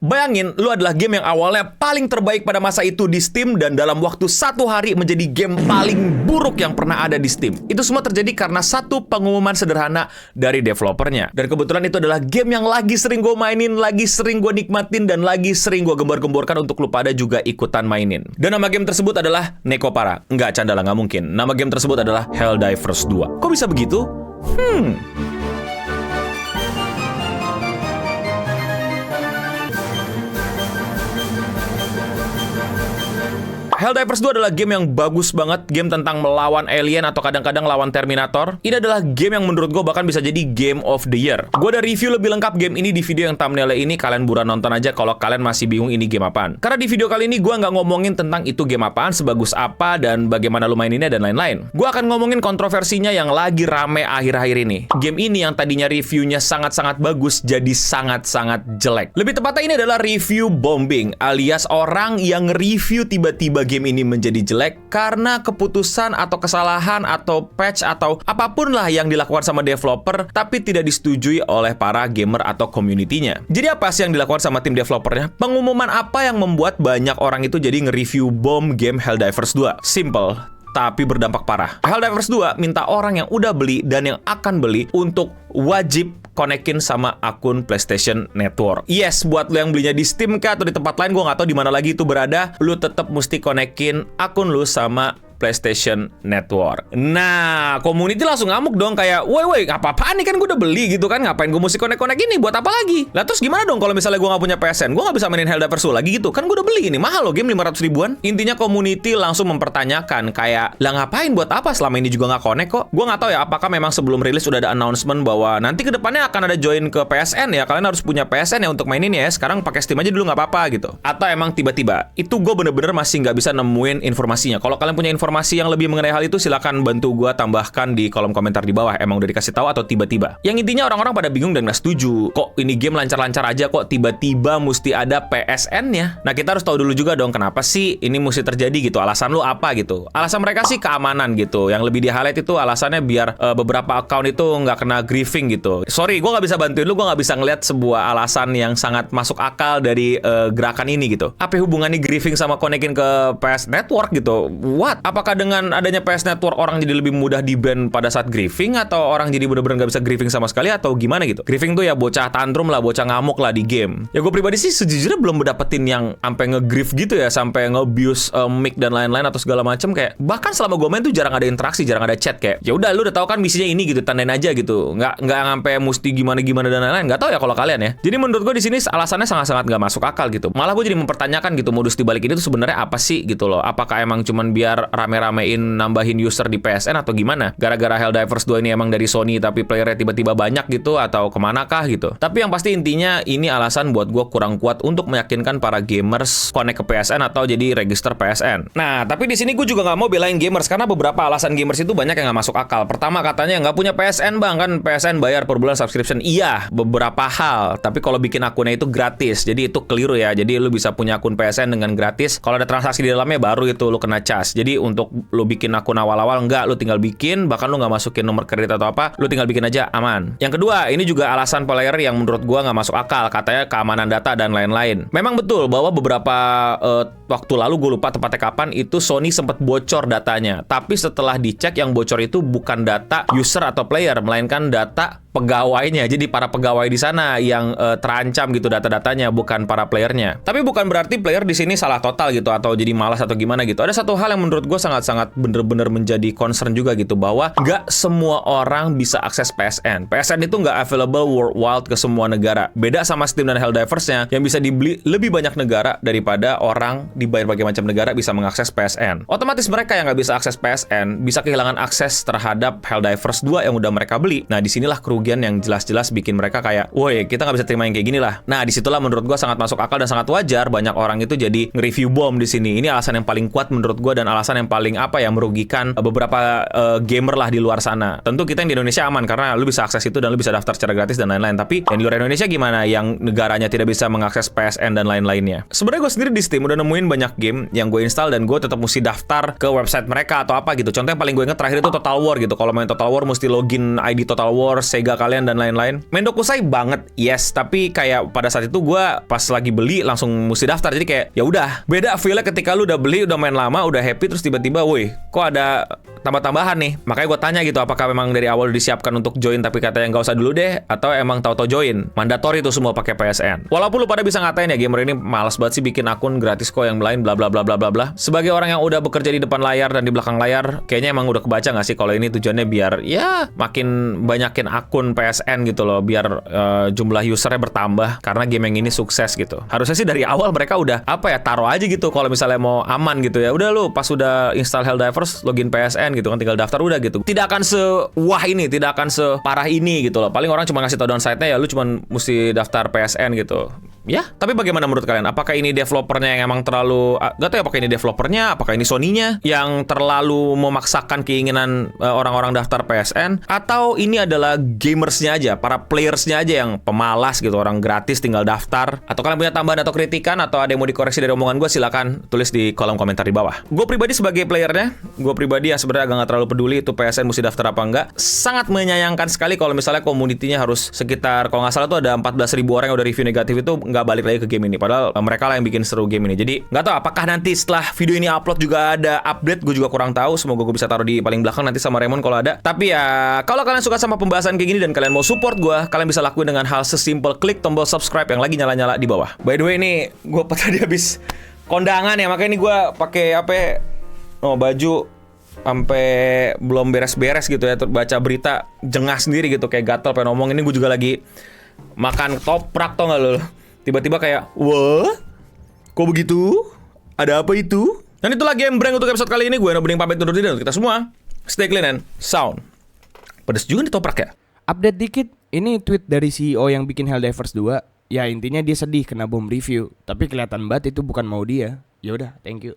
Bayangin, lu adalah game yang awalnya paling terbaik pada masa itu di Steam dan dalam waktu 1 hari menjadi game paling buruk yang pernah ada di Steam. Itu semua terjadi karena satu pengumuman sederhana dari developernya. Dan kebetulan itu adalah game yang lagi sering gue mainin, lagi sering gue nikmatin, dan lagi sering gue gembar-gemborkan untuk lu pada juga ikutan mainin. Dan nama game tersebut adalah Nekopara. Nggak, canda lah, nggak mungkin. Nama game tersebut adalah Helldivers 2. Kok bisa begitu? Helldivers 2 adalah game yang bagus banget, game tentang melawan alien atau kadang-kadang lawan Terminator. Ini adalah game yang menurut gue bahkan bisa jadi Game of the Year. Gue ada review lebih lengkap game ini di video yang thumbnailnya ini, kalian buruan nonton aja kalau kalian masih bingung ini game apaan. Karena di video kali ini gue nggak ngomongin tentang itu game apaan, sebagus apa, dan bagaimana lu maininnya, dan lain-lain. Gue akan ngomongin kontroversinya yang lagi rame akhir-akhir ini. Game ini yang tadinya reviewnya sangat-sangat bagus, jadi sangat-sangat jelek. Lebih tepatnya ini adalah review bombing, alias orang yang review tiba-tiba game ini menjadi jelek karena keputusan atau kesalahan atau patch atau apapun lah yang dilakukan sama developer tapi tidak disetujui oleh para gamer atau community-nya. Jadi apa sih yang dilakukan sama tim developernya? Pengumuman apa yang membuat banyak orang itu jadi nge-review bom game Helldivers 2? Simple, tapi berdampak parah. Helldivers 2 minta orang yang udah beli dan yang akan beli untuk wajib konekin sama akun PlayStation Network. Yes, buat lo yang belinya di Steam kah atau di tempat lain, gue nggak tahu di mana lagi itu berada, lo tetap mesti konekin akun lo sama PlayStation Network. Nah, community langsung ngamuk dong, kayak, woi, apa-apaan nih, kan gue udah beli gitu kan, ngapain gue mesti konek-konek ini, buat apa lagi? Lah terus gimana dong kalau misalnya gue nggak punya PSN, gue nggak bisa mainin Helldivers 2 lagi gitu, kan gue udah beli ini, mahal loh game 500 ribuan. Intinya community langsung mempertanyakan, kayak, lah ngapain, buat apa, selama ini juga nggak konek kok. Gue nggak tahu ya, apakah memang sebelum rilis udah ada announcement bahwa nanti kedepannya akan ada join ke PSN ya, kalian harus punya PSN ya untuk mainin ya, sekarang pakai Steam aja dulu nggak apa-apa gitu. Atau emang tiba-tiba, itu gue bener-bener masih nggak bisa nemuin informasinya. Kalau kalian punya informasi yang lebih mengenai hal itu, silakan bantu gue tambahkan di kolom komentar di bawah. Emang udah dikasih tahu atau tiba-tiba? Yang intinya orang-orang pada bingung dan nggak setuju. Kok ini game lancar-lancar aja kok tiba-tiba mesti ada PSN-nya? Nah, kita harus tahu dulu juga dong kenapa sih ini mesti terjadi gitu. Alasan lu apa gitu? Alasan mereka sih keamanan gitu. Yang lebih di-highlight itu alasannya biar beberapa account itu nggak kena griefing gitu. Sorry, gue nggak bisa bantuin lu. Gue nggak bisa ngeliat sebuah alasan yang sangat masuk akal dari gerakan ini gitu. Apa hubungannya griefing sama konekin ke PS Network gitu? What? Apakah dengan adanya PS Network orang jadi lebih mudah di-ban pada saat griefing, atau orang jadi bener-bener gak bisa griefing sama sekali, atau gimana gitu? Griefing tuh ya bocah tantrum lah, bocah ngamuk lah di game. Ya gue pribadi sih sejujurnya belum dapetin yang sampai nge-grief gitu ya, sampai nge-abuse mic dan lain-lain atau segala macem. Kayak bahkan selama gue main tuh jarang ada interaksi, jarang ada chat, kayak ya udah lu udah tahu kan misinya ini gitu, tandain aja gitu. Nggak sampai mesti gimana dan lain-lain. Nggak tahu ya kalau kalian ya. Jadi menurut gue di sini alasannya sangat-sangat nggak masuk akal gitu. Malah gue jadi mempertanyakan gitu, modus dibalik ini tuh sebenarnya apa sih gitu loh? Apakah emang cuman biar rame-ramein nambahin user di PSN atau gimana? Gara-gara Helldivers 2 ini emang dari Sony tapi playernya tiba-tiba banyak gitu, atau kemanakah gitu? Tapi yang pasti intinya ini alasan buat gue kurang kuat untuk meyakinkan para gamers connect ke PSN atau jadi register PSN. Nah, tapi di sini gue juga nggak mau belain gamers karena beberapa alasan gamers itu banyak yang nggak masuk akal. Pertama, katanya nggak punya PSN bang, kan PSN bayar per bulan subscription. Iya, beberapa hal. Tapi kalau bikin akunnya itu gratis, jadi itu keliru ya. Jadi lu bisa punya akun PSN dengan gratis. Kalau ada transaksi di dalamnya baru itu lu kena cas. Jadi untuk lu bikin akun awal-awal enggak, lu tinggal bikin, bahkan lu nggak masukin nomor kredit atau apa, lu tinggal bikin aja, aman. Yang kedua, ini juga alasan player yang menurut gua nggak masuk akal, katanya keamanan data dan lain-lain. Memang betul bahwa beberapa waktu lalu, gue lupa tepatnya kapan, itu Sony sempat bocor datanya. Tapi setelah dicek, yang bocor itu bukan data user atau player, melainkan data pegawainya. Jadi para pegawai di sana yang terancam gitu data-datanya, bukan para playernya. Tapi bukan berarti player di sini salah total gitu atau jadi malas atau gimana gitu. Ada satu hal yang menurut gue sangat-sangat bener-bener menjadi concern juga gitu, bahwa nggak semua orang bisa akses PSN. PSN itu nggak available worldwide ke semua negara. Beda sama Steam dan Helldivers-nya yang bisa dibeli lebih banyak negara daripada orang di berbagai macam negara bisa mengakses PSN. Otomatis mereka yang nggak bisa akses PSN bisa kehilangan akses terhadap Helldivers 2 yang udah mereka beli. Nah, disinilah kerugian yang jelas-jelas bikin mereka kayak, woi, kita nggak bisa terima yang kayak gini lah. Nah, disitulah menurut gue sangat masuk akal dan sangat wajar banyak orang itu jadi nge-review bom di sini. Ini alasan yang paling kuat menurut gue dan alasan yang paling merugikan beberapa gamer lah di luar sana. Tentu kita yang di Indonesia aman karena lu bisa akses itu dan lu bisa daftar secara gratis dan lain-lain. Tapi yang di luar Indonesia gimana? Yang negaranya tidak bisa mengakses PSN dan lain-lainnya. Sebenarnya gue sendiri di Steam udah nemuin banyak game yang gue install dan gue tetap mesti daftar ke website mereka atau apa gitu. Contoh yang paling gue inget terakhir itu Total War gitu. Kalau main Total War mesti login ID Total War, Sega kalian dan lain-lain. Main Dokusai banget, yes. Tapi kayak pada saat itu gue pas lagi beli langsung mesti daftar. Jadi kayak ya udah, beda feel-nya ketika lu udah beli, udah main lama, udah happy, terus tiba-tiba, woi, kok ada tambah-tambahan nih. Makanya gue tanya gitu, apakah memang dari awal disiapkan untuk join tapi katanya nggak usah dulu deh, atau emang tau-tau join. Mandatori itu semua pakai PSN. Walaupun lu pada bisa ngatain ya gamer ini malas banget sih bikin akun gratis kok yang lain bla bla bla bla bla bla. Sebagai orang yang udah bekerja di depan layar dan di belakang layar, kayaknya emang udah kebaca nggak sih kalau ini tujuannya biar ya makin banyakin akun PSN gitu loh, biar jumlah usernya bertambah karena game yang ini sukses gitu. Harusnya sih dari awal mereka udah apa ya, taruh aja gitu kalau misalnya mau aman gitu ya. Udah lu pas udah install Helldivers login PSN gitu kan, tinggal daftar udah gitu. Tidak akan sewah ini, tidak akan separah ini gitu loh. Paling orang cuma ngasih tau downside-nya ya lu cuma mesti daftar PSN gitu. Ya, tapi bagaimana menurut kalian? Apakah ini developernya yang emang terlalu... Gak tau ya, apakah ini developernya, apakah ini Sony-nya yang terlalu memaksakan keinginan orang-orang daftar PSN? Atau ini adalah gamersnya aja, para playersnya aja yang pemalas gitu, orang gratis tinggal daftar? Atau kalian punya tambahan atau kritikan? Atau ada yang mau dikoreksi dari omongan gue? Silakan tulis di kolom komentar di bawah. Gue pribadi sebagai playernya, gue pribadi yang sebenarnya agak gak terlalu peduli itu PSN mesti daftar apa enggak. Sangat menyayangkan sekali kalau misalnya community-nya harus sekitar, kalau nggak salah tuh ada 14.000 orang yang udah review negatif itu nggak balik lagi ke game ini. Padahal mereka lah yang bikin seru game ini. Jadi nggak tahu apakah nanti setelah video ini upload juga ada update. Gue juga kurang tahu. Semoga gue bisa taruh di paling belakang nanti sama Raymond kalau ada. Tapi ya kalau kalian suka sama pembahasan kayak gini dan kalian mau support gue, kalian bisa lakuin dengan hal sesimpel klik tombol subscribe yang lagi nyala-nyala di bawah. By the way ini gue tadi habis kondangan ya, makanya ini gue pakai apa ya? Oh, baju sampai belum beres-beres gitu ya, baca berita jengah sendiri gitu, kayak gatel pengen ngomong. Ini gue juga lagi makan ketoprak, tau gak lo? Tiba-tiba kayak, wah, kok begitu? Ada apa itu? Dan itulah Game Breng untuk episode kali ini. Gue Eno Bening pamit undur diri, dan kita semua stay clean and sound. Pedes juga nih toprak ya? Update dikit, ini tweet dari CEO yang bikin Helldivers 2. Ya intinya dia sedih kena bom review, tapi kelihatan banget itu bukan mau dia. Ya udah, thank you.